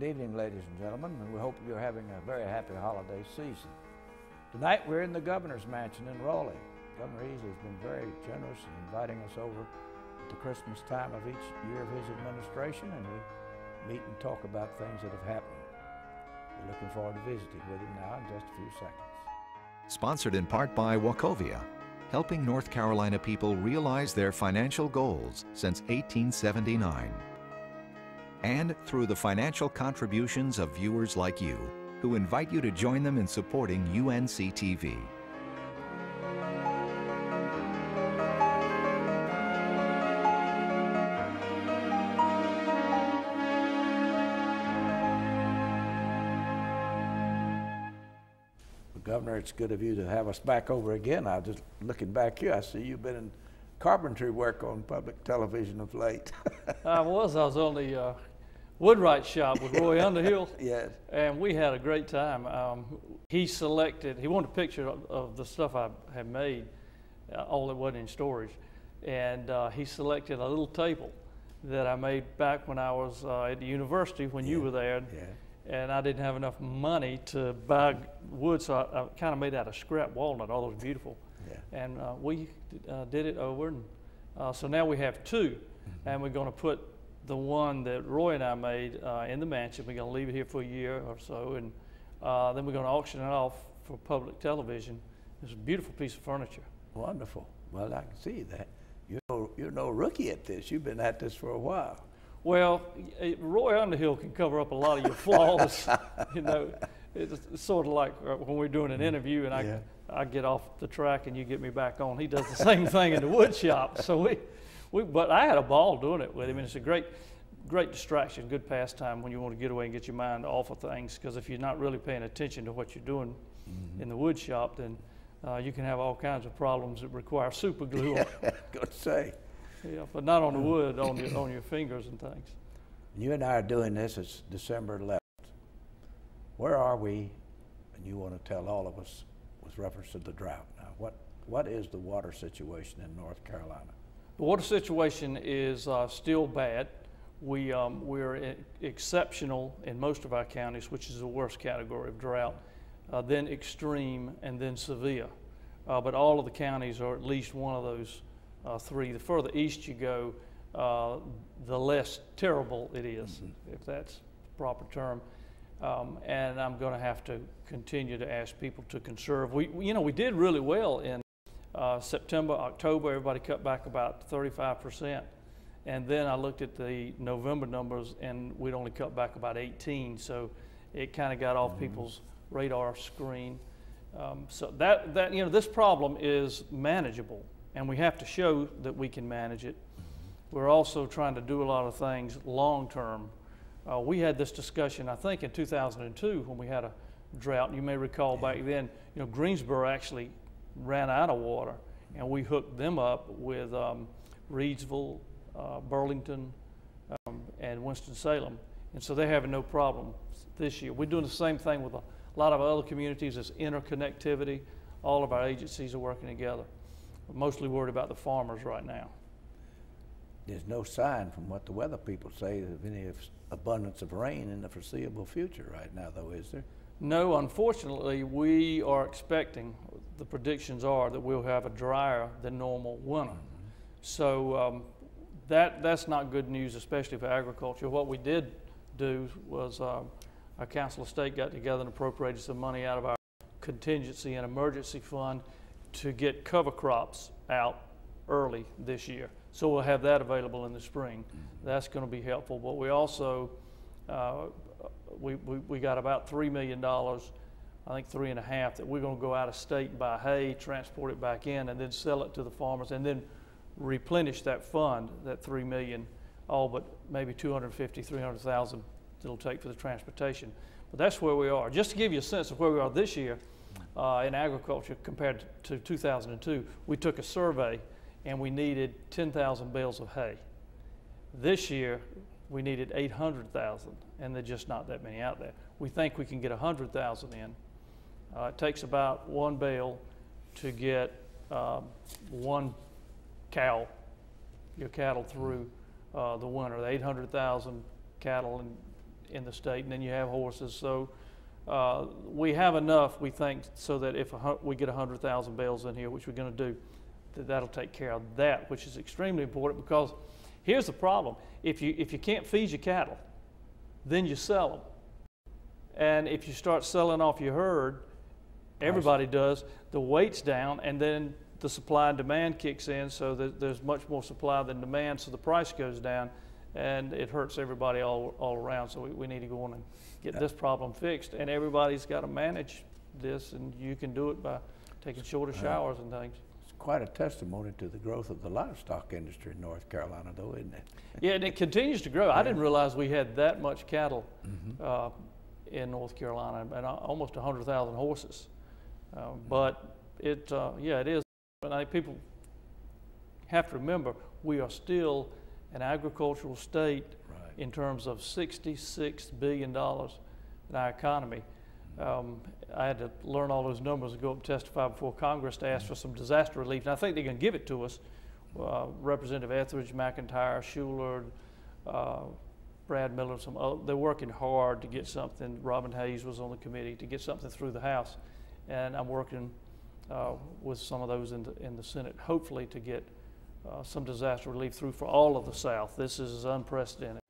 Good evening, ladies and gentlemen, and we hope you're having a very happy holiday season. Tonight we're in the Governor's Mansion in Raleigh. Governor Easley has been very generous in inviting us over at the Christmas time of each year of his administration, and we meet and talk about things that have happened. We're looking forward to visiting with him now in just a few seconds. Sponsored in part by Wachovia, helping North Carolina people realize their financial goals since 1879. And through the financial contributions of viewers like you, who invite you to join them in supporting UNC-TV. Governor, it's good of you to have us back over again. I was just looking back here, I see you've been in carpentry work on public television of late. I was on the woodwright shop with Roy Underhill. Yes. And we had a great time. He wanted a picture of the stuff I had made, all that wasn't in storage. And he selected a little table that I made back when I was at the university when you were there. Yeah. And I didn't have enough money to buy wood, so I kind of made out of scrap walnut, all those beautiful. Yeah. And we did it over, and so now we have two, and we're going to put the one that Roy and I made in the mansion. We're going to leave it here for a year or so, and then we're going to auction it off for public television. It's a beautiful piece of furniture. Wonderful. Well, I can see that. You're no rookie at this. You've been at this for a while. Well, Roy Underhill can cover up a lot of your flaws. You know, it's sort of like when we're doing an interview and I get off the track and you get me back on. He does the same thing in the wood shop. So but I had a ball doing it with him, and it's a great distraction, good pastime when you want to get away and get your mind off of things. Because if you're not really paying attention to what you're doing in the wood shop, then you can have all kinds of problems that require super glue. Good to say. Yeah, but not on the wood, on your fingers and things. You and I are doing this. It's December 11th. Where are we? And you want to tell all of us with reference to the drought. Now, what is the water situation in North Carolina? The water situation is still bad. We're exceptional in most of our counties, which is the worst category of drought, then extreme, and then severe. But all of the counties are at least one of those three. The further east you go, the less terrible it is, if that's the proper term. And I'm going to have to continue to ask people to conserve. We did really well in September, October. Everybody cut back about 35%. And then I looked at the November numbers, and we'd only cut back about 18. So it kind of got off people's radar screen. So this problem is manageable, and we have to show that we can manage it. We're also trying to do a lot of things long term. We had this discussion, I think, in 2002 when we had a drought. You may recall back then, Greensboro actually ran out of water, and we hooked them up with Reidsville, Burlington, and Winston-Salem. And so they're having no problem this year. We're doing the same thing with a lot of other communities. It's interconnectivity. All of our agencies are working together. We're mostly worried about the farmers right now. There's no sign from what the weather people say of any abundance of rain in the foreseeable future right now, though, is there? No, unfortunately, we are expecting, the predictions are that we'll have a drier than normal winter. So that's not good news, especially for agriculture. What we did do was our Council of State got together and appropriated some money out of our contingency and emergency fund to get cover crops out early this year. So we'll have that available in the spring. That's going to be helpful. But we also, we got about $3 million, I think $3.5 million, that we're going to go out of state and buy hay, transport it back in, and then sell it to the farmers, and then replenish that fund, that $3 million, all but maybe $250,000, $300,000 it'll take for the transportation. But that's where we are. Just to give you a sense of where we are this year in agriculture compared to 2002, we took a survey and we needed 10,000 bales of hay. This year, we needed 800,000, and there's just not that many out there. We think we can get 100,000 in. It takes about one bale to get one your cattle through the winter. The 800,000 cattle in the state, and then you have horses. So we have enough, we think, so that if we get 100,000 bales in here, which we're going to do, that'll take care of that, which is extremely important, because here's the problem. If you can't feed your cattle, then you sell them. And if you start selling off your herd, everybody does, the weight's down, and then the supply and demand kicks in, so that there's much more supply than demand, so the price goes down, and it hurts everybody all around. So we need to go on and get this problem fixed, and everybody's got to manage this, and you can do it by taking shorter showers and things. It's quite a testimony to the growth of the livestock industry in North Carolina, though, isn't it? Yeah, and it continues to grow. Yeah. I didn't realize we had that much cattle in North Carolina, and almost 100,000 horses. But yeah, it is. But I think people have to remember, we are still an agricultural state in terms of $66 billion in our economy. I had to learn all those numbers and go up and testify before Congress to ask for some disaster relief. And I think they're going to give it to us. Representative Etheridge, McIntyre, Schuler, Brad Miller, they're working hard to get something. Robin Hayes was on the committee to get something through the House. And I'm working with some of those in the Senate, hopefully to get some disaster relief through for all of the South. This is unprecedented.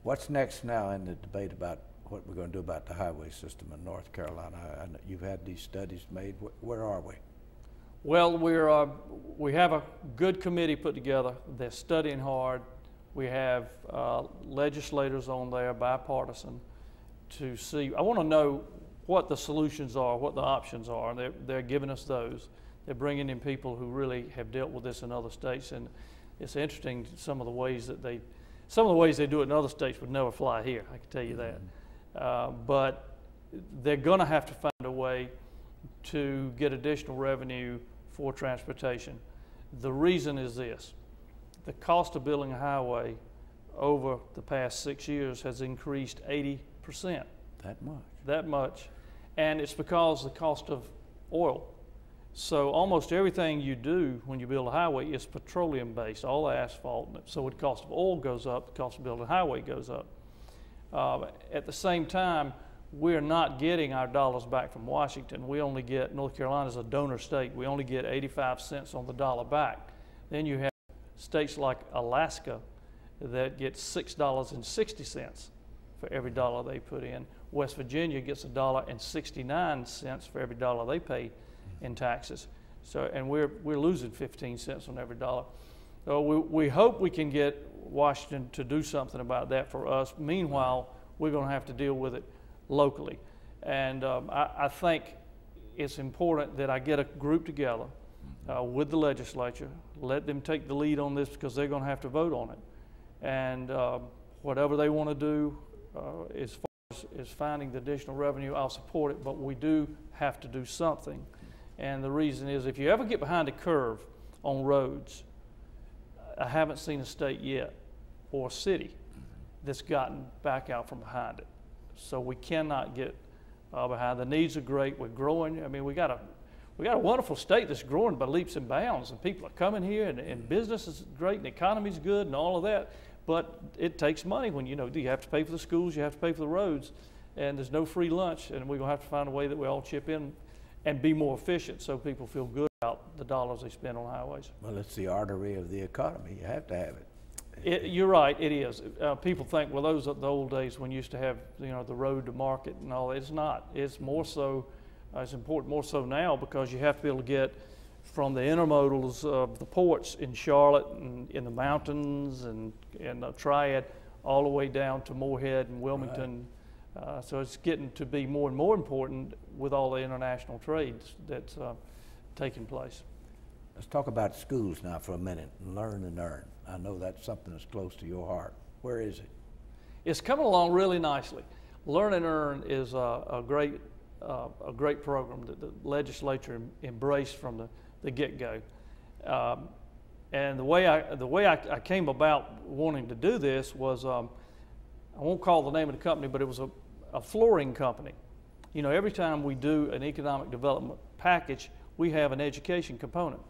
What's next now in the debate about what we're going to do about the highway system in North Carolina? And you've had these studies made. Where are we? Well, we have a good committee put together. They're studying hard. We have legislators on there, bipartisan, to see. I want to know what the solutions are, what the options are. They're giving us those. They're bringing in people who really have dealt with this in other states, and it's interesting some of the ways they do it in other states would never fly here. I can tell you that. But they're going to have to find a way to get additional revenue for transportation. The reason is this: the cost of building a highway over the past 6 years has increased 80%. That much? That much. And it's because of the cost of oil. So almost everything you do when you build a highway is petroleum based, all the asphalt. So when the cost of oil goes up, the cost of building a highway goes up. At the same time, we're not getting our dollars back from Washington. We only get, North Carolina is a donor state, we only get 85 cents on the dollar back. Then you have states like Alaska that get $6.60 for every dollar they put in. West Virginia gets $1.69 for every dollar they pay in taxes. So, and we're losing 15 cents on every dollar. So we hope we can get Washington to do something about that for us. Meanwhile, we're going to have to deal with it locally. And I think it's important that I get a group together with the legislature, let them take the lead on this, because they're going to have to vote on it. And whatever they want to do as far as finding the additional revenue, I'll support it, but we do have to do something. And the reason is, if you ever get behind a curve on roads, I haven't seen a state yet or a city that's gotten back out from behind it. So we cannot get behind. The needs are great. We're growing. I mean, we got a wonderful state that's growing by leaps and bounds, and people are coming here, and business is great, and the economy's good, and all of that. But it takes money when you have to pay for the schools, you have to pay for the roads, and there's no free lunch, and we're going to have to find a way that we all chip in and be more efficient so people feel good about the dollars they spend on highways. Well, it's the artery of the economy. You have to have it. You're right, it is. People think, well, those are the old days when you used to have the road to market and all that. It's not. It's more so, it's important more so now, because you have to be able to get from the intermodals of the ports in Charlotte and in the mountains and in the Triad all the way down to Moorhead and Wilmington. Right. So it's getting to be more and more important with all the international trades that's taking place. Let's talk about schools now for a minute, and learn and earn. I know that's something that's close to your heart. Where is it? It's coming along really nicely. Learn and Earn is a great program that the legislature embraced from the get-go. And the way I came about wanting to do this was, I won't call the name of the company, but it was a flooring company. Every time we do an economic development package, we have an education component.